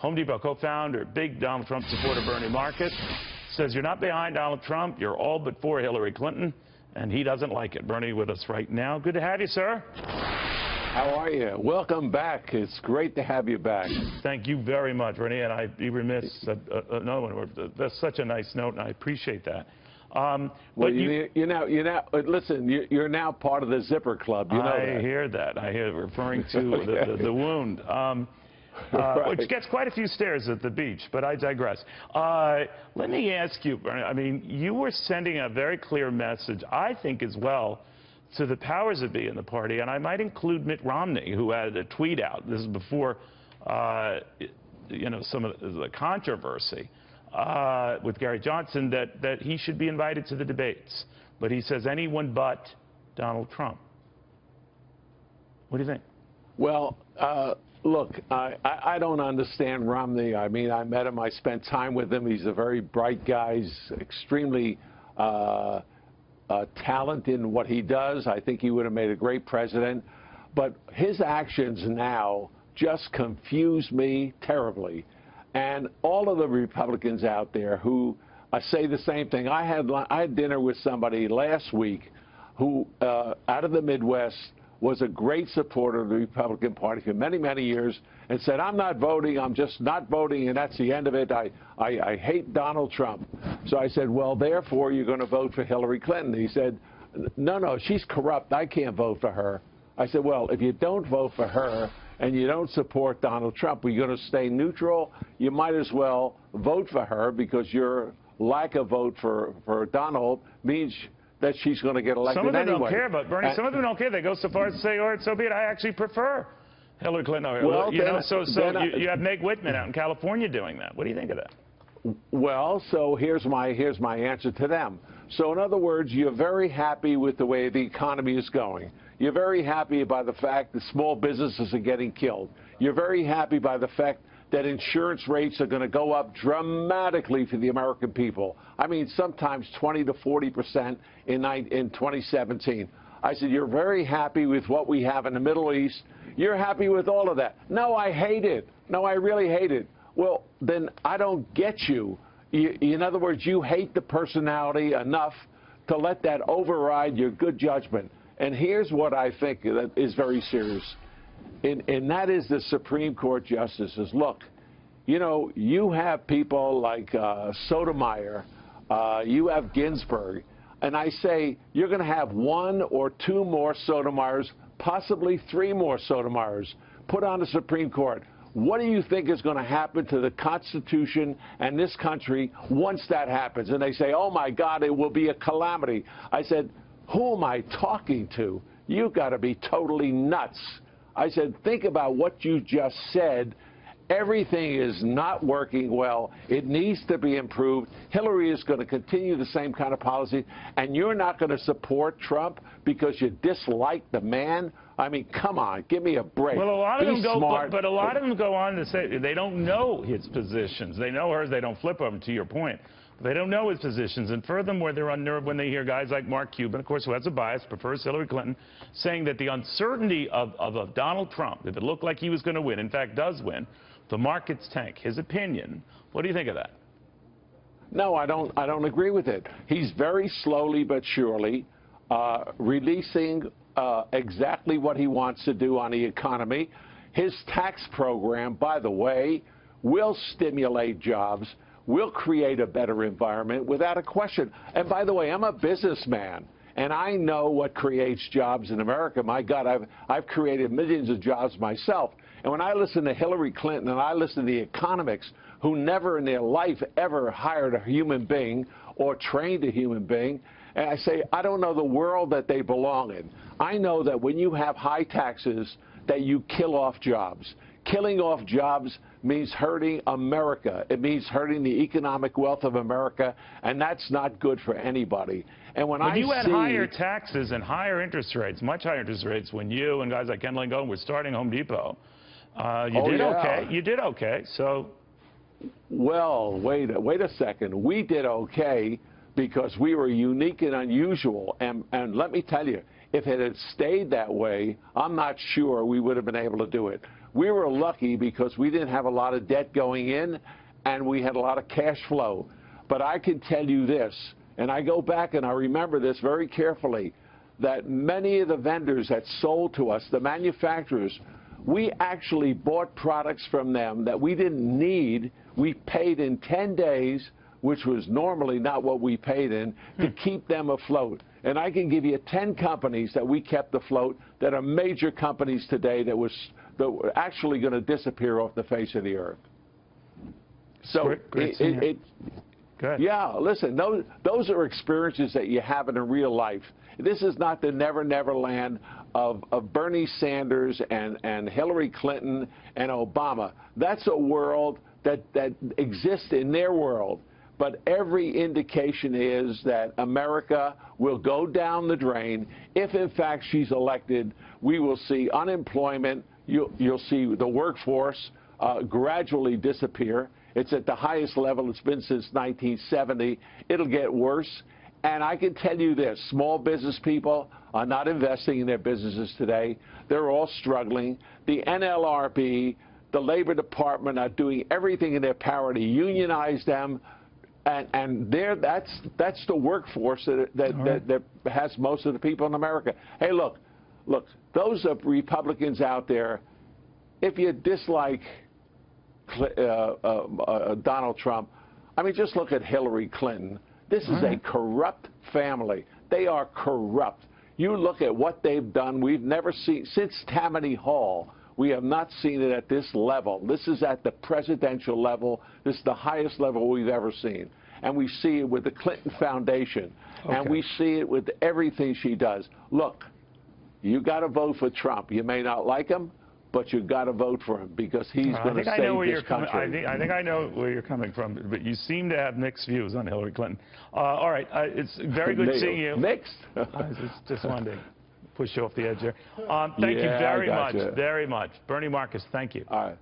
Home Depot co-founder, big Donald Trump supporter Bernie Marcus, says you're not behind Donald Trump, you're all but for Hillary Clinton, and he doesn't like it. Bernie with us right now. Good to have you, sir. How are you? Welcome back. It's great to have you back. Thank you very much, Bernie, and I'd be remiss, no one, that's such a nice note, and I appreciate that. Well, listen, you're now part of the Zipper Club. You know I that. hear that. I hear referring to the wound, Right. which gets quite a few stares at the beach, but I digress. Let me ask you, Bernie, I mean, you were sending a very clear message, I think, as well, to the powers that be in the party, and I might include Mitt Romney, who had a tweet out. This is before, you know, some of the controversy with Gary Johnson, that he should be invited to the debates. But he says anyone but Donald Trump. What do you think? Well, look, I don't understand Romney. I mean, I met him. I spent time with him. He's a very bright guy. He's extremely talented in what he does. I think he would have made a great president. But his actions now just confuse me terribly. And all of the Republicans out there who say the same thing. I had dinner with somebody last week who, out of the Midwest, was a great supporter of the Republican Party for many, many years, and said, I'm not voting, I'm just not voting, and that's the end of it. I hate Donald Trump. So I said, well, therefore, you're going to vote for Hillary Clinton. He said, no, she's corrupt. I can't vote for her. I said, well, if you don't vote for her and you don't support Donald Trump, you're going to stay neutral. You might as well vote for her, because your lack of vote for Donald means that she's going to get elected anyway. Some of them anyway. don't care, but Bernie, some of them don't care. They go so far as to say, all right, so be it. I actually prefer Hillary Clinton. Well, you know, you have Meg Whitman out in California doing that. What do you think of that? Well, so here's my answer to them. So in other words, you're very happy with the way the economy is going. You're very happy by the fact that small businesses are getting killed. You're very happy by the fact that insurance rates are going to go up dramatically for the American people. I mean, sometimes 20 to 40% in 2017. I said, you're very happy with what we have in the Middle East. You're happy with all of that. No, I hate it. No, I really hate it. Well, then I don't get you. In other words, you hate the personality enough to let that override your good judgment. And here's what I think that is very serious. And that is the Supreme Court justices. Look, you know, you have people like Sotomayor, you have Ginsburg, and I say you're going to have one or two more Sotomayors, possibly three more Sotomayors put on the Supreme Court. What do you think is going to happen to the Constitution and this country once that happens? And they say, oh, my God, it will be a calamity. I said, who am I talking to? You've got to be totally nuts. I said, think about what you just said. Everything is not working well. It needs to be improved. Hillary is going to continue the same kind of policy, and you're not going to support Trump because you dislike the man? I mean, come on, give me a break. Well, a lot of them go, smart. but a lot of them go on to say they don't know his positions. They know hers. They don't flip them, to your point. They don't know his positions, and furthermore, they're unnerved when they hear guys like Mark Cuban, of course, who has a bias, prefers Hillary Clinton, saying that the uncertainty of Donald Trump, if it looked like he was going to win, in fact does win, the markets tank. His opinion. What do you think of that? No, I don't agree with it. He's very slowly but surely releasing exactly what he wants to do on the economy. His tax program, by the way, will stimulate jobs, will create a better environment without a question. And by the way, I'm a businessman, and I know what creates jobs in America. My God, I've created millions of jobs myself. And when I listen to Hillary Clinton and I listen to the economics who never in their life ever hired a human being or trained a human being, and I say, I don't know the world that they belong in. I know that when you have high taxes, that you kill off jobs. Killing off jobs means hurting America. It means hurting the economic wealth of America, and that's not good for anybody. And when you had higher taxes and higher interest rates, much higher interest rates, when you and guys like Ken Langone were starting Home Depot, you did okay. You did okay. So, well, wait a second. We did okay because we were unique and unusual. And let me tell you, if it had stayed that way, I'm not sure we would have been able to do it. We were lucky because we didn't have a lot of debt going in, and we had a lot of cash flow. But I can tell you this, and I go back and I remember this very carefully, that many of the vendors that sold to us, the manufacturers, we actually bought products from them that we didn't need. We paid in 10 days, which was normally not what we paid in, to keep them afloat. And I can give you 10 companies that we kept afloat that are major companies today that were actually going to disappear off the face of the earth. So Good. Yeah, listen, those are experiences that you have in real life. This is not the never land of Bernie Sanders and Hillary Clinton and Obama. That's a world that exists in their world. But every indication is that America will go down the drain. If, in fact, she's elected, we will see unemployment. You'll see the workforce gradually disappear. It's at the highest level it's been since 1970. It'll get worse. And I can tell you this, small business people are not investing in their businesses today. They're all struggling. The NLRB, the Labor Department are doing everything in their power to unionize them. And that's the workforce that has most of the people in America. Hey, look, those are Republicans out there. If you dislike Donald Trump, I mean, just look at Hillary Clinton. This is a corrupt family. They are corrupt. You look at what they've done. We've never seen, since Tammany Hall, we have not seen it at this level. This is at the presidential level. This is the highest level we've ever seen. And we see it with the Clinton Foundation. And we see it with everything she does. Look, you got to vote for Trump. You may not like him, but you got to vote for him because he's going to save this country. I think I know where you're coming from, but you seem to have mixed views on Hillary Clinton. All right, it's very good seeing you. Mixed? Just wanted to push you off the edge there. Thank you very much. Bernie Marcus, thank you. All right.